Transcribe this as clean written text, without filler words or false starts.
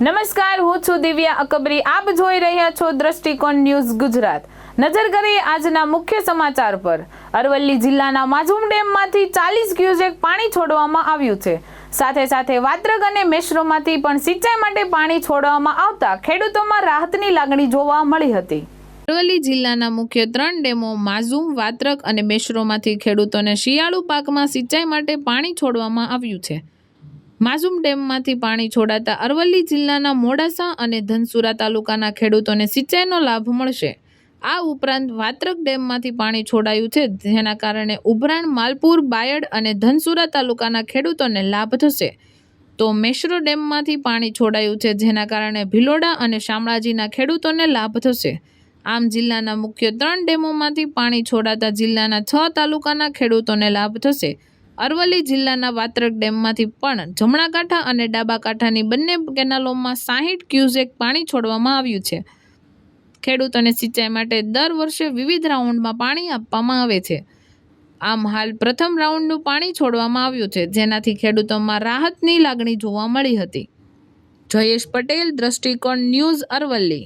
નમસ્કાર, હું છું દિવ્યા અકબરી. આપ જોઈ રહ્યા છો દ્રષ્ટિકોણ ન્યૂઝ ગુજરાત. નજર કરીએ આજના મુખ્ય સમાચાર પર. અરવલ્લી જિલ્લાના માઝૂમ ડેમમાંથી 40 ક્યુસેક પાણી છોડવામાં આવ્યું છે. સાથે સાથે વાત્રક અને મેશ્રોમાંથી પણ સિંચાઈ માટે પાણી છોડવામાં આવતા ખેડૂતોમાં રાહતની લાગણી જોવા મળી હતી. અરવલ્લી જિલ્લાના મુખ્ય 3 ડેમો માઝૂમ, વાત્રક અને મેશ્રોમાંથી ખેડૂતોને શિયાળુ પાકમાં સિંચાઈ માટે પાણી છોડવામાં આવ્યું છે. માઝૂમ ડેમમાંથી પાણી છોડાતા અરવલ્લી જિલ્લાના મોડાસા અને ધનસુરા તાલુકાના ખેડૂતોને સિંચાઈનો લાભ મળશે. આ ઉપરાંત વાત્રક ડેમમાંથી પાણી છોડાયું છે, જેના કારણે ઉભરાણ, માલપુર, બાયડ અને ધનસુરા તાલુકાના ખેડૂતોને લાભ થશે. તો મેશ્રો ડેમમાંથી પાણી છોડાયું છે, જેના કારણે ભિલોડા અને શામળાજીના ખેડૂતોને લાભ થશે. આમ જિલ્લાના મુખ્ય 3 ડેમોમાંથી પાણી છોડાતા જિલ્લાના 6 તાલુકાના ખેડૂતોને લાભ થશે. અરવલ્લી જિલ્લાના વાત્રક ડેમમાંથી પણ જમણા કાંઠા અને ડાબા કાંઠાની બંને કેનાલોમાં 60 ક્યુસેક પાણી છોડવામાં આવ્યું છે. ખેડૂતોને સિંચાઈ માટે દર વર્ષે વિવિધ રાઉન્ડમાં પાણી આપવામાં આવે છે. આમ હાલ પ્રથમ રાઉન્ડનું પાણી છોડવામાં આવ્યું છે, જેનાથી ખેડૂતોમાં રાહતની લાગણી જોવા મળી હતી. જયેશ પટેલ, દ્રષ્ટિકોણ ન્યૂઝ, અરવલ્લી.